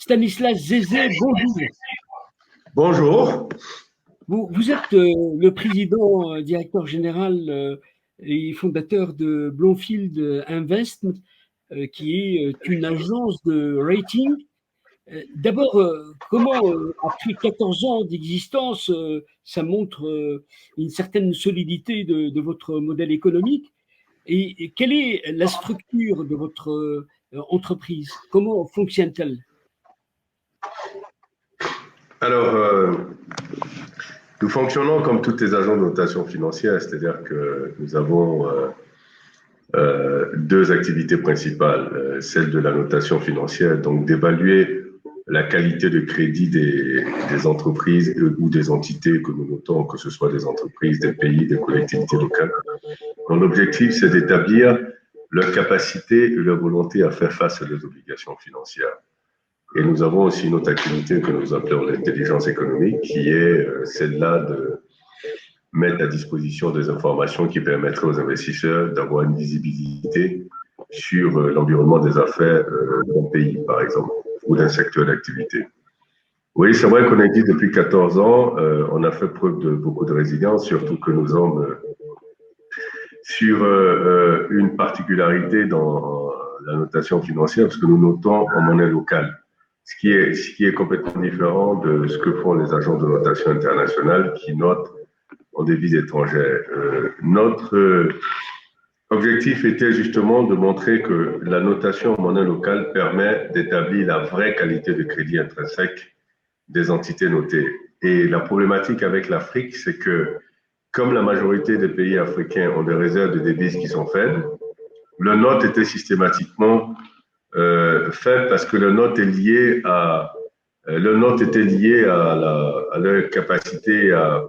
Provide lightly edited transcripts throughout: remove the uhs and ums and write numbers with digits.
Stanislas Zézé, bonjour. Bonjour. Vous êtes le président, directeur général et fondateur de Blomfield Investment, qui est une agence de rating. D'abord, comment, après 14 ans d'existence, ça montre une certaine solidité de votre modèle économique et quelle est la structure de votre entreprise? Comment fonctionne-t-elle? Alors, nous fonctionnons comme tous les agents de notation financière, c'est-à-dire que nous avons deux activités principales. Celle de la notation financière, donc d'évaluer la qualité de crédit des entreprises ou des entités que nous notons, que ce soit des entreprises, des pays, des collectivités locales. Donc, l'objectif, c'est d'établir leur capacité et leur volonté à faire face aux obligations financières. Et nous avons aussi une autre activité que nous appelons l'intelligence économique, qui est celle-là de mettre à disposition des informations qui permettraient aux investisseurs d'avoir une visibilité sur l'environnement des affaires d'un pays, par exemple, ou d'un secteur d'activité. Oui, c'est vrai qu'on existe depuis 14 ans. On a fait preuve de beaucoup de résilience, surtout que nous sommes sur une particularité dans la notation financière, parce que nous notons en monnaie locale. Ce qui est complètement différent de ce que font les agents de notation internationale qui notent en devises étrangères. Notre objectif était justement de montrer que la notation en monnaie locale permet d'établir la vraie qualité de crédit intrinsèque des entités notées. Et la problématique avec l'Afrique, c'est que comme la majorité des pays africains ont des réserves de devises qui sont faibles, le note était systématiquement faible parce que le note était lié à leur capacité à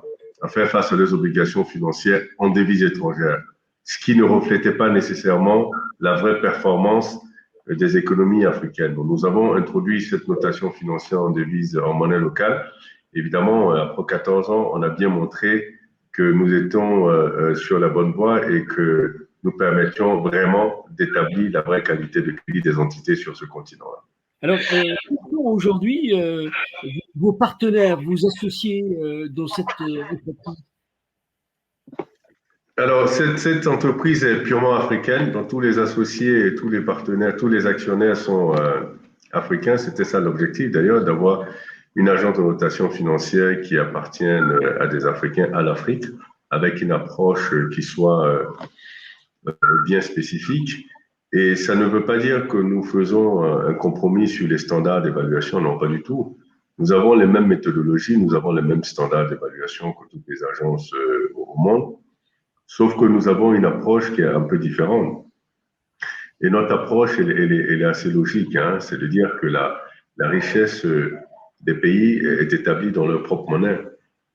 faire face à leurs obligations financières en devises étrangères, ce qui ne reflétait pas nécessairement la vraie performance des économies africaines. Donc, nous avons introduit cette notation financière en devises en monnaie locale. Évidemment, après 14 ans, on a bien montré que nous étions sur la bonne voie et que nous permettions vraiment d'établir la vraie qualité de crédit des entités sur ce continent-là. Alors, aujourd'hui, vos partenaires, vos associés dans cette entreprise? Alors, cette entreprise est purement africaine, dont tous les associés, tous les partenaires, tous les actionnaires sont africains. C'était ça l'objectif d'ailleurs, d'avoir une agence de notation financière qui appartienne à des Africains à l'Afrique, avec une approche qui soit bien spécifique. Et ça ne veut pas dire que nous faisons un compromis sur les standards d'évaluation, non, pas du tout. Nous avons les mêmes méthodologies, nous avons les mêmes standards d'évaluation que toutes les agences au monde, sauf que nous avons une approche qui est un peu différente. Et notre approche, elle est assez logique, hein, c'est de dire que la richesse des pays est établie dans leur propre monnaie.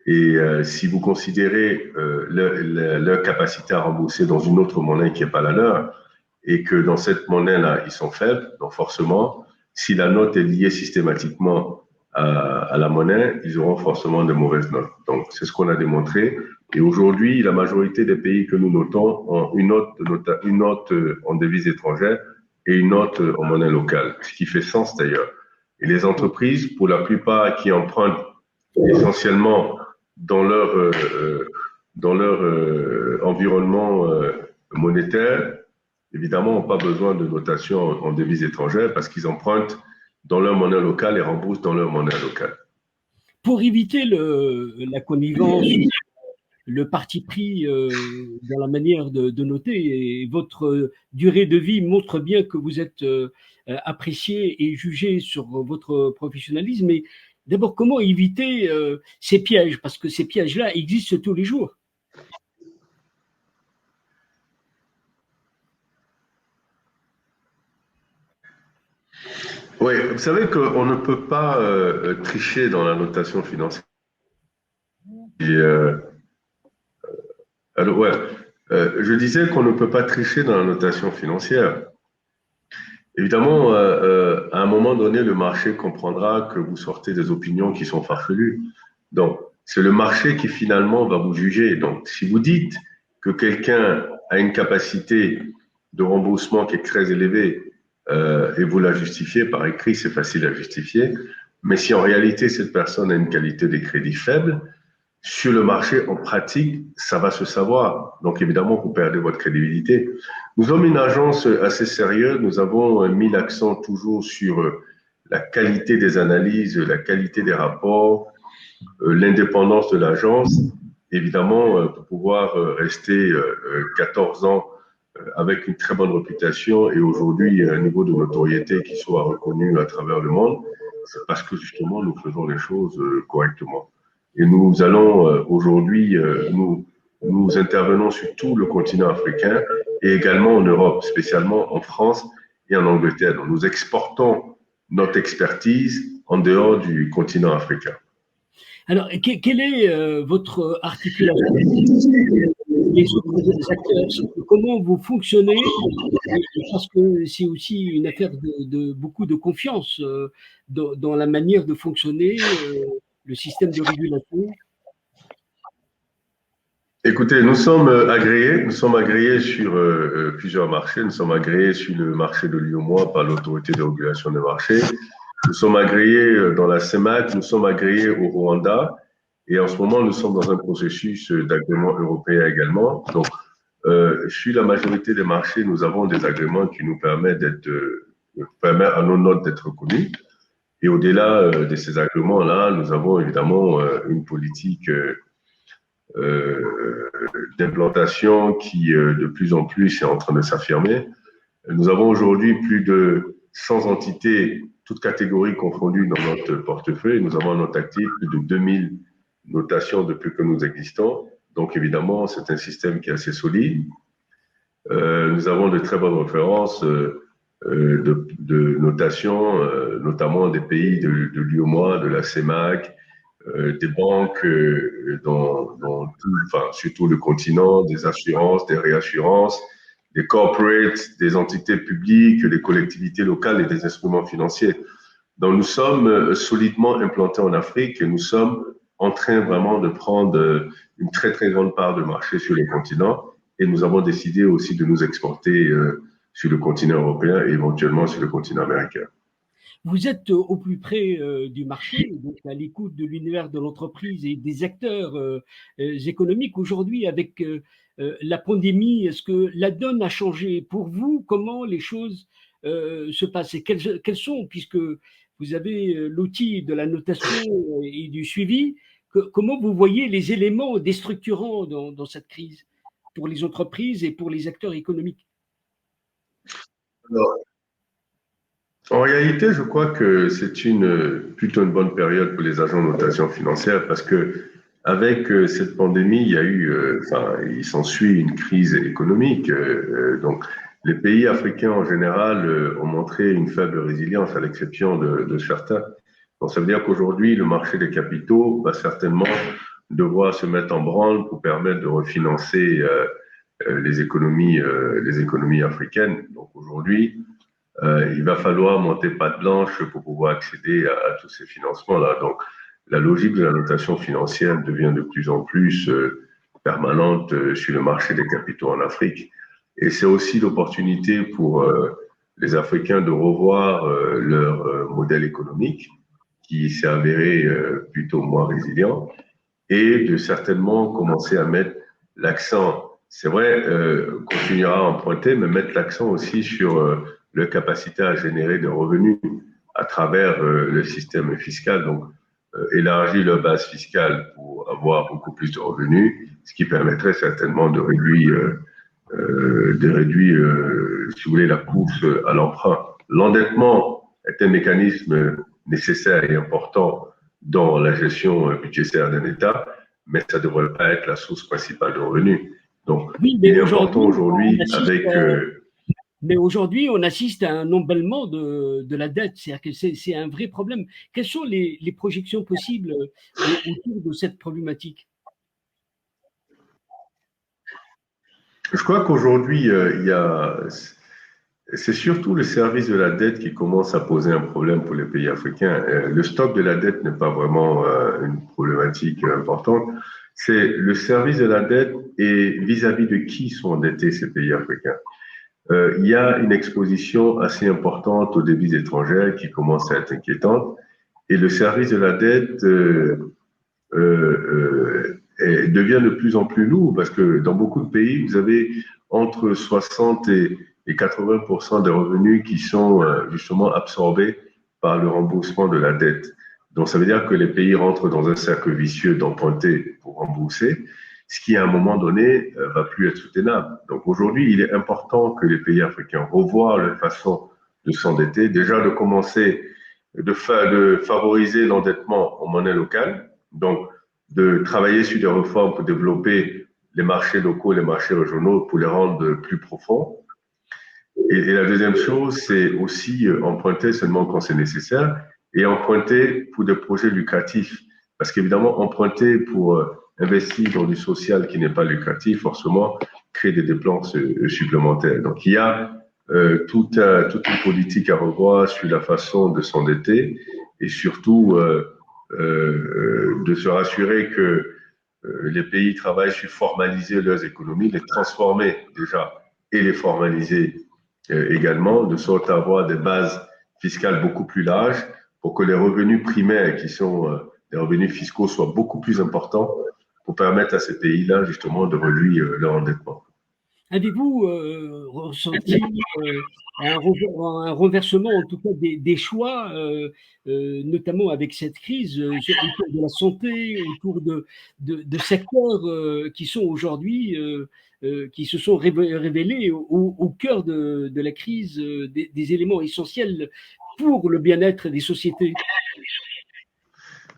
Et si vous considérez leur capacité à rembourser dans une autre monnaie qui n'est pas la leur, et que dans cette monnaie-là, ils sont faibles, donc forcément, si la note est liée systématiquement à la monnaie, ils auront forcément de mauvaises notes. Donc, c'est ce qu'on a démontré. Et aujourd'hui, la majorité des pays que nous notons ont une note en devise étrangère et une note en monnaie locale, ce qui fait sens d'ailleurs. Et les entreprises, pour la plupart qui empruntent essentiellement dans leur environnement monétaire, évidemment, n'ont pas besoin de notation en devises étrangères parce qu'ils empruntent dans leur monnaie locale et remboursent dans leur monnaie locale. Pour éviter la connivence, le parti pris dans la manière de noter, et votre durée de vie montre bien que vous êtes apprécié et jugé sur votre professionnalisme. Mais d'abord, comment éviter ces pièges? Parce que ces pièges-là existent tous les jours. Oui, vous savez qu'on ne peut pas tricher dans la notation financière. Et, alors, ouais, je disais qu'on ne peut pas tricher dans la notation financière. Évidemment, à un moment donné, le marché comprendra que vous sortez des opinions qui sont farfelues. Donc, c'est le marché qui finalement va vous juger. Donc, si vous dites que quelqu'un a une capacité de remboursement qui est très élevée et vous la justifiez par écrit, c'est facile à justifier. Mais si en réalité cette personne a une qualité de crédit faible, sur le marché, en pratique, ça va se savoir. Donc évidemment, vous perdez votre crédibilité. Nous sommes une agence assez sérieuse. Nous avons mis l'accent toujours sur la qualité des analyses, la qualité des rapports, l'indépendance de l'agence. Évidemment, pour pouvoir rester 14 ans avec une très bonne réputation et aujourd'hui un niveau de notoriété qui soit reconnu à travers le monde, c'est parce que justement nous faisons les choses correctement. Et nous allons aujourd'hui, nous intervenons sur tout le continent africain et également en Europe, spécialement en France et en Angleterre. Donc, nous exportons notre expertise en dehors du continent africain. Alors, quelle est votre articulation les autres acteurs? Comment vous fonctionnez? Parce que c'est aussi une affaire de beaucoup de confiance dans la manière de fonctionner, le système de régulation. Écoutez, nous sommes agréés sur plusieurs marchés. Nous sommes agréés sur le marché de l'UEMOA par l'autorité de régulation des marchés. Nous sommes agréés dans la CEMAC, nous sommes agréés au Rwanda et en ce moment, nous sommes dans un processus d'agrément européen également. Donc, sur la majorité des marchés, nous avons des agréments qui nous permettent permettent à nos notes d'être reconnus. Et au-delà de ces agréments-là, nous avons évidemment une politique d'implantation qui, de plus en plus, est en train de s'affirmer. Nous avons aujourd'hui plus de 100 entités, toutes catégories confondues dans notre portefeuille. Nous avons à notre actif plus de 2000 notations depuis que nous existons. Donc, évidemment, c'est un système qui est assez solide. Nous avons de très bonnes références de notation, notamment des pays de l'UEMOA, de la CEMAC, des banques sur tout le continent, des assurances, des réassurances, des corporates, des entités publiques, des collectivités locales et des instruments financiers. Donc, nous sommes solidement implantés en Afrique et nous sommes en train vraiment de prendre une très, très grande part de marché sur le continent. Et nous avons décidé aussi de nous exporter sur le continent européen et éventuellement sur le continent américain. Vous êtes au plus près du marché, donc à l'écoute de l'univers de l'entreprise et des acteurs économiques. Aujourd'hui, avec la pandémie, est-ce que la donne a changé pour vous? Comment les choses se passent et quelles sont, puisque vous avez l'outil de la notation et du suivi, comment vous voyez les éléments déstructurants dans cette crise pour les entreprises et pour les acteurs économiques? Alors, en réalité, je crois que c'est plutôt une bonne période pour les agents de notation financière parce que avec cette pandémie, il s'ensuit une crise économique. Donc, les pays africains en général ont montré une faible résilience à l'exception de certains. Donc, ça veut dire qu'aujourd'hui, le marché des capitaux va certainement devoir se mettre en branle pour permettre de refinancer les économies africaines. Donc, aujourd'hui, il va falloir monter patte blanche pour pouvoir accéder à tous ces financements-là. Donc, la logique de la notation financière devient de plus en plus permanente sur le marché des capitaux en Afrique. Et c'est aussi l'opportunité pour les Africains de revoir leur modèle économique qui s'est avéré plutôt moins résilient et de certainement commencer à mettre l'accent, c'est vrai, continuera à emprunter, mais mettre l'accent aussi sur leur capacité à générer des revenus à travers le système fiscal. Donc, élargir leur base fiscale pour avoir beaucoup plus de revenus, ce qui permettrait certainement de réduire, si vous voulez, la course à l'emprunt. L'endettement est un mécanisme nécessaire et important dans la gestion budgétaire d'un État, mais ça ne devrait pas être la source principale de revenus. Donc, oui, il est important aujourd'hui avec... Mais aujourd'hui, on assiste à un emballement de la dette, c'est-à-dire que c'est un vrai problème. Quelles sont les projections possibles autour de cette problématique? Je crois qu'aujourd'hui, c'est surtout le service de la dette qui commence à poser un problème pour les pays africains. Le stock de la dette n'est pas vraiment une problématique importante. C'est le service de la dette et vis-à-vis de qui sont endettés ces pays africains. il y a une exposition assez importante aux devises étrangères qui commence à être inquiétante. Et le service de la dette devient de plus en plus lourd parce que dans beaucoup de pays, vous avez entre 60 et 80% des revenus qui sont justement absorbés par le remboursement de la dette. Donc, ça veut dire que les pays rentrent dans un cercle vicieux d'emprunter pour rembourser, ce qui, à un moment donné, va plus être soutenable. Donc, aujourd'hui, il est important que les pays africains revoient leur façon de s'endetter, déjà de commencer de favoriser l'endettement en monnaie locale, donc de travailler sur des réformes pour développer les marchés locaux, les marchés régionaux, pour les rendre plus profonds. Et la deuxième chose, c'est aussi emprunter seulement quand c'est nécessaire et emprunter pour des projets lucratifs. Parce qu'évidemment, emprunter pour investir dans du social qui n'est pas lucratif, forcément, crée des dépenses supplémentaires. Donc, il y a toute une politique à revoir sur la façon de s'endetter et surtout de se rassurer que les pays travaillent sur formaliser leurs économies, les transformer déjà et les formaliser également, de sorte à avoir des bases fiscales beaucoup plus larges pour que les revenus primaires, qui sont les revenus fiscaux, soient beaucoup plus importants pour permettre à ces pays-là justement de réduire leur endettement. Avez-vous ressenti un renversement, en tout cas, des choix, notamment avec cette crise, autour de la santé, autour de secteurs qui sont aujourd'hui, qui se sont révélés au cœur de la crise, des éléments essentiels pour le bien-être des sociétés?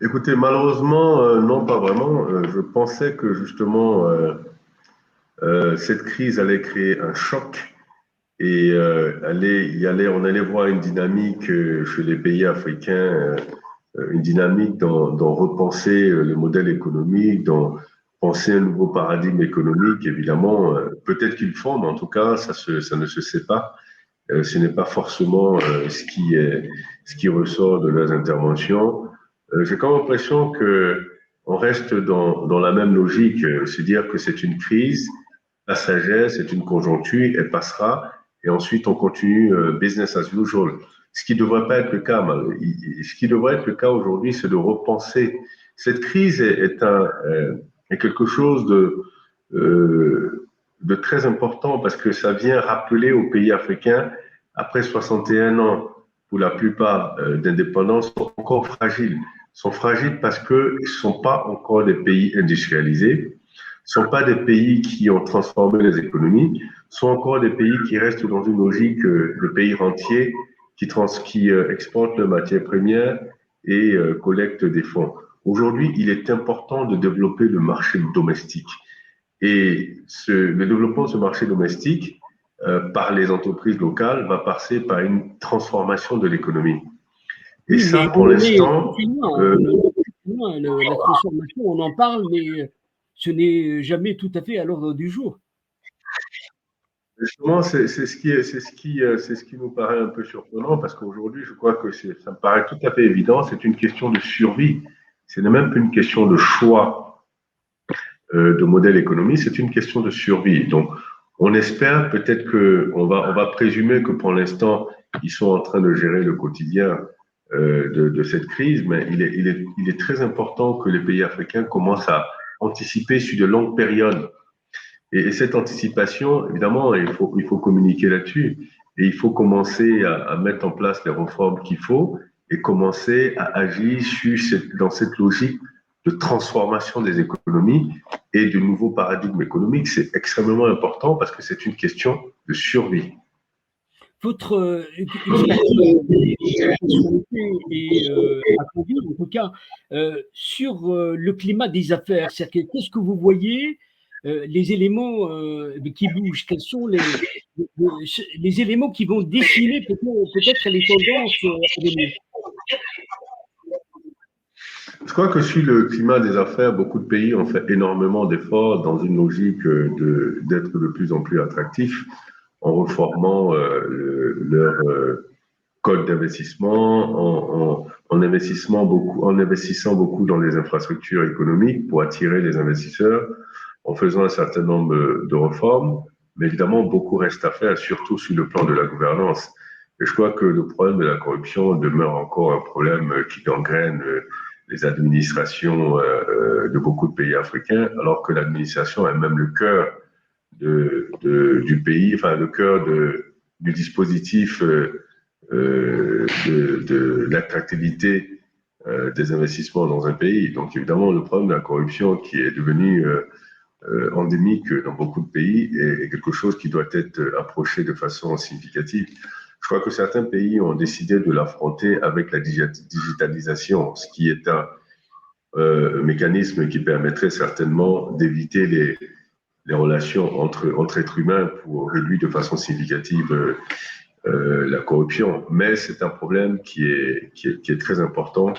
Écoutez, malheureusement, non, pas vraiment. Je pensais que justement, cette crise allait créer un choc et on allait voir une dynamique chez les pays africains, une dynamique dans repenser le modèle économique, dans penser un nouveau paradigme économique. Évidemment, peut-être qu'ils le font, mais en tout cas, ça ne se sait pas. Ce n'est pas forcément ce qui ressort de leurs interventions. J'ai comme l'impression que on reste dans la même logique, c'est dire que c'est une crise passagère, c'est une conjoncture, elle passera, et ensuite on continue business as usual. Ce qui ne devrait pas être le cas. Ce qui devrait être le cas aujourd'hui, c'est de repenser. Cette crise est quelque chose de très important parce que ça vient rappeler aux pays africains, après 61 ans, pour la plupart d'indépendance, sont encore fragiles. Sont fragiles parce qu'ils ne sont pas encore des pays industrialisés, ne sont pas des pays qui ont transformé les économies, sont encore des pays qui restent dans une logique de pays rentiers qui exportent leurs matières premières et collectent des fonds. Aujourd'hui, il est important de développer le marché domestique. Et le développement de ce marché domestique par les entreprises locales va passer par une transformation de l'économie. Et Oui, ça, mais pour l'instant, la transformation, on en parle, mais ce n'est jamais tout à fait à l'ordre du jour. justement, c'est ce qui nous paraît un peu surprenant parce qu'aujourd'hui, je crois que ça me paraît tout à fait évident, c'est une question de survie. Ce n'est même plus une question de choix de modèle économique, c'est une question de survie. Donc, on espère peut-être on va présumer que pour l'instant, ils sont en train de gérer le quotidien de cette crise, mais il est très important que les pays africains commencent à anticiper sur de longues périodes. Et cette anticipation, évidemment, il faut communiquer là-dessus. Et il faut commencer à mettre en place les réformes qu'il faut et commencer à agir dans cette logique de transformation des économies et de nouveaux paradigmes économiques. C'est extrêmement important parce que c'est une question de survie. Votre expertise est attendue, en tout cas, sur le climat des affaires. C'est-à-dire qu'est-ce que vous voyez, les éléments qui bougent? Quels sont les éléments qui vont dessiner peut-être les tendances à venir? Je crois que sur le climat des affaires, beaucoup de pays ont fait énormément d'efforts dans une logique d'être de plus en plus attractifs en reformant leur code d'investissement, en investissant beaucoup dans les infrastructures économiques pour attirer les investisseurs, en faisant un certain nombre de réformes. Mais évidemment, beaucoup reste à faire, surtout sur le plan de la gouvernance. Et je crois que le problème de la corruption demeure encore un problème qui gangrène les administrations de beaucoup de pays africains, alors que l'administration est même le cœur du pays, enfin le cœur du dispositif de l'attractivité des investissements dans un pays. Donc évidemment, le problème de la corruption qui est devenu endémique dans beaucoup de pays est quelque chose qui doit être approché de façon significative. Je crois que certains pays ont décidé de l'affronter avec la digitalisation, ce qui est un mécanisme qui permettrait certainement d'éviter les relations entre êtres humains pour réduire de façon significative la corruption. Mais c'est un problème qui est très important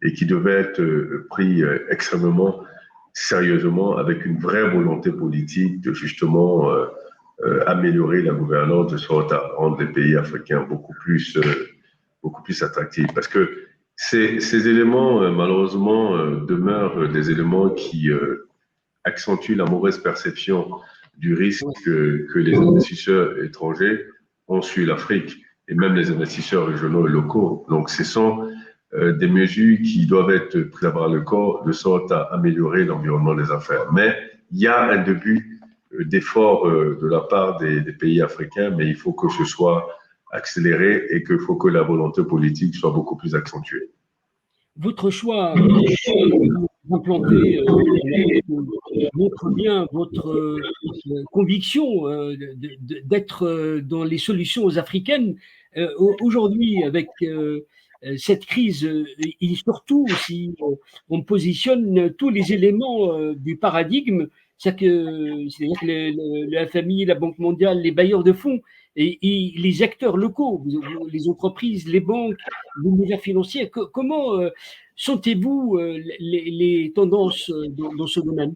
et qui devait être pris extrêmement sérieusement avec une vraie volonté politique de justement améliorer la gouvernance de sorte à rendre les pays africains beaucoup plus attractifs. Parce que ces éléments, malheureusement, demeurent des éléments qui accentue la mauvaise perception du risque que les investisseurs étrangers ont sur l'Afrique et même les investisseurs régionaux et locaux. Donc, ce sont des mesures qui doivent être prises à bras le corps de sorte à améliorer l'environnement des affaires. Mais il y a un début d'effort de la part des pays africains, mais il faut que ce soit accéléré et qu'il faut que la volonté politique soit beaucoup plus accentuée. Votre choix d'implanter montre bien votre conviction d'être dans les solutions africaines. Aujourd'hui, avec cette crise, et surtout si on positionne tous les éléments du paradigme, c'est-à-dire que le FMI, la Banque mondiale, les bailleurs de fonds et les acteurs locaux, les entreprises, les banques, l'univers financier, comment sentez-vous les tendances dans ce domaine?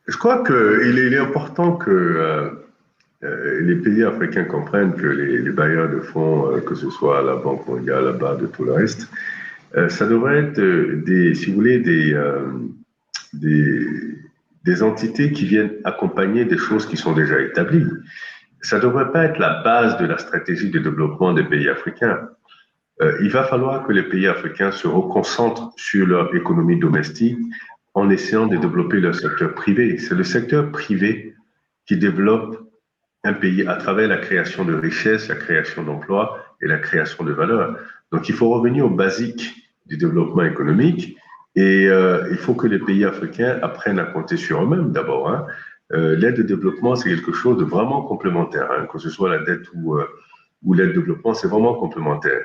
Je crois qu'il est important que les pays africains comprennent que les bailleurs de fonds, que ce soit la Banque mondiale, la BAD et tout le reste, ça devrait être si vous voulez, des, des entités qui viennent accompagner des choses qui sont déjà établies. Ça ne devrait pas être la base de la stratégie de développement des pays africains. Il va falloir que les pays africains se reconcentrent sur leur économie domestique en essayant de développer leur secteur privé. C'est le secteur privé qui développe un pays à travers la création de richesses, la création d'emplois et la création de valeur. Donc, il faut revenir aux basiques du développement économique et il faut que les pays africains apprennent à compter sur eux-mêmes d'abord. Hein. L'aide de développement, c'est quelque chose de vraiment complémentaire, hein, que ce soit la dette ou l'aide de développement, c'est vraiment complémentaire.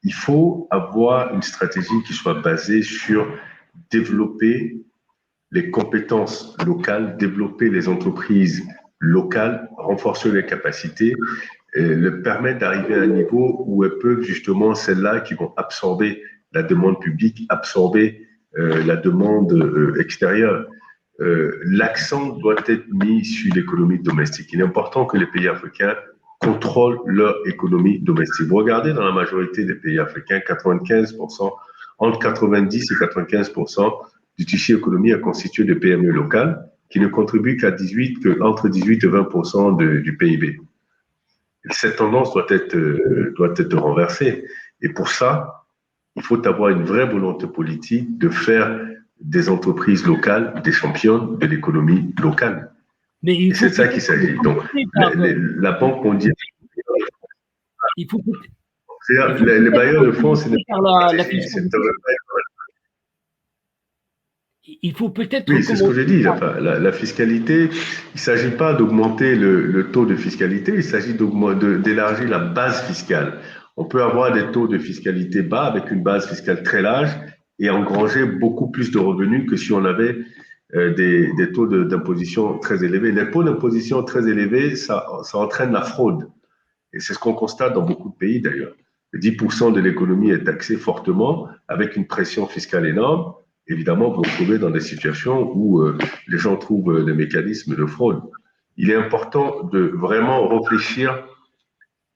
Il faut avoir une stratégie qui soit basée sur développer les compétences locales, développer les entreprises locales, renforcer les capacités, leur permettre d'arriver à un niveau où elles peuvent justement, celles-là qui vont absorber la demande publique, absorber la demande extérieure. L'accent doit être mis sur l'économie domestique. Il est important que les pays africains contrôlent leur économie domestique. Vous regardez dans la majorité des pays africains, 95%, entre 90 et 95% du tissu économique est constitué de PME locales qui ne contribuent entre 18 et 20% du PIB. Cette tendance doit être renversée. Et pour ça, il faut avoir une vraie volonté politique de faire des entreprises locales des championnes de l'économie locale. Et c'est de ça qu'il s'agit. Donc, la Banque mondiale. Il faut les bailleurs de fonds, c'est il faut peut-être. Oui, c'est ce que j'ai dit. Enfin, la fiscalité, il ne s'agit pas d'augmenter le taux de fiscalité, il s'agit d'élargir la base fiscale. On peut avoir des taux de fiscalité bas avec une base fiscale très large et engranger beaucoup plus de revenus que si on avait des taux d'imposition très élevés. Les taux d'imposition très élevés, ça entraîne la fraude. Et c'est ce qu'on constate dans beaucoup de pays d'ailleurs. 10% de l'économie est taxée fortement avec une pression fiscale énorme. Évidemment, vous vous retrouvez dans des situations où les gens trouvent des mécanismes de fraude. Il est important de vraiment réfléchir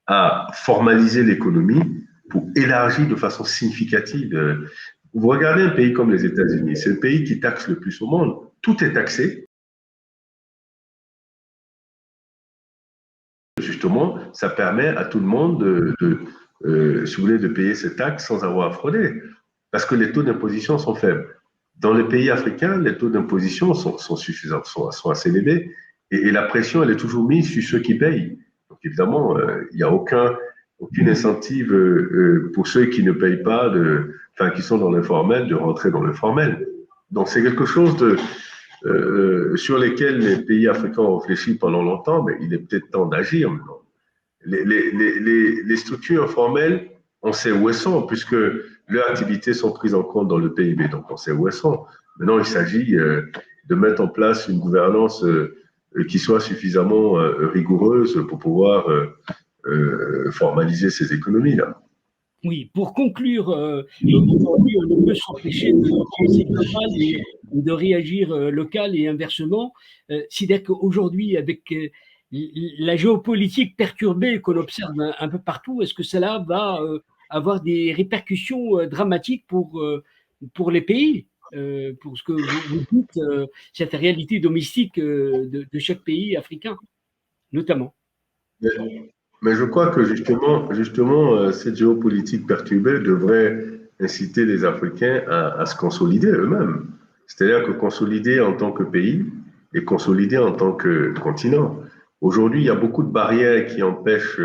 à formaliser l'économie pour élargir de façon significative. Vous regardez un pays comme les États-Unis, c'est le pays qui taxe le plus au monde. Tout est taxé, justement, ça permet à tout le monde si vous voulez, de payer ses taxes sans avoir à frauder. Parce que les taux d'imposition sont faibles. Dans les pays africains, les taux d'imposition sont suffisants, sont assez élevés. Et la pression, elle est toujours mise sur ceux qui payent. Donc évidemment, il n'y a aucune incentive pour ceux qui ne payent pas, enfin qui sont dans l'informel, de rentrer dans le formel. Donc c'est quelque chose sur lesquels les pays africains ont réfléchi pendant longtemps, mais il est peut-être temps d'agir maintenant. Les structures informelles, on sait où elles sont, puisque leurs activités sont prises en compte dans le PIB, donc on sait où elles sont. Maintenant, il s'agit de mettre en place une gouvernance qui soit suffisamment rigoureuse pour pouvoir formaliser ces économies-là. Oui, pour conclure, aujourd'hui, on ne peut s'empêcher de penser global et de réagir local et inversement. C'est-à-dire qu'aujourd'hui, avec la géopolitique perturbée qu'on observe un peu partout, est-ce que cela va avoir des répercussions dramatiques pour les pays, pour ce que vous dites, cette réalité domestique de chaque pays africain, notamment? Mais je crois que justement, cette géopolitique perturbée devrait inciter les Africains à se consolider eux-mêmes. C'est-à-dire que consolider en tant que pays et consolider en tant que continent. Aujourd'hui, il y a beaucoup de barrières qui empêchent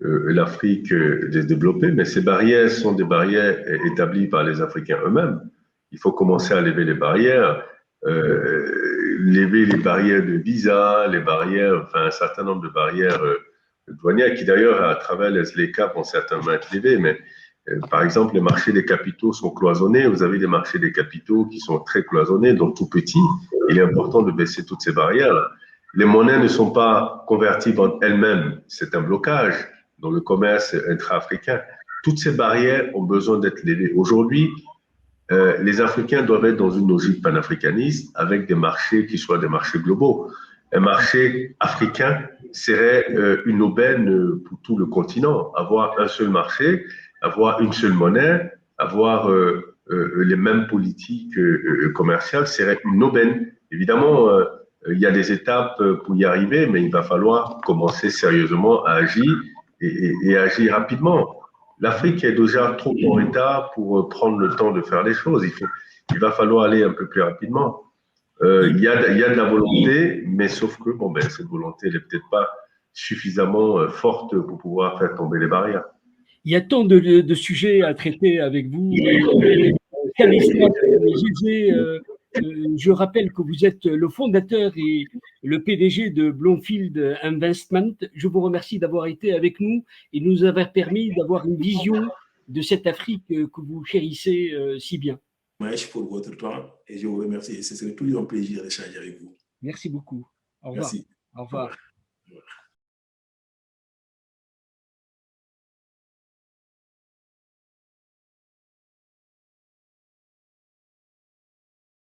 l'Afrique de se développer, mais ces barrières sont des barrières établies par les Africains eux-mêmes. Il faut commencer à lever les barrières de visa, les barrières, enfin un certain nombre de barrières douanières qui d'ailleurs à travers les caps vont certainement être levées, mais par exemple les marchés des capitaux sont cloisonnés, vous avez des marchés des capitaux qui sont très cloisonnés, donc tout petits, il est important de baisser toutes ces barrières. Les monnaies ne sont pas convertibles en elles-mêmes, c'est un blocage dans le commerce intra-africain. Toutes ces barrières ont besoin d'être levées. Aujourd'hui, les Africains doivent être dans une logique panafricaniste avec des marchés qui soient des marchés globaux. Un marché africain serait une aubaine pour tout le continent. Avoir un seul marché, avoir une seule monnaie, avoir les mêmes politiques commerciales serait une aubaine. Évidemment, il y a des étapes pour y arriver, mais il va falloir commencer sérieusement à agir et agir rapidement. L'Afrique est déjà trop en retard pour prendre le temps de faire les choses. Il va falloir aller un peu plus rapidement. Il y a de la volonté, mais sauf que bon, ben, cette volonté n'est peut-être pas suffisamment forte pour pouvoir faire tomber les barrières. Il y a tant de sujets à traiter avec vous. Stanislas Gégé, je rappelle que vous êtes le fondateur et le PDG de Bloomfield Investment. Je vous remercie d'avoir été avec nous et nous avoir permis d'avoir une vision de cette Afrique que vous chérissez si bien. Merci pour votre temps et je vous remercie. Ce serait toujours un plaisir d'échanger avec vous. Merci beaucoup. Au revoir. Merci. Au revoir.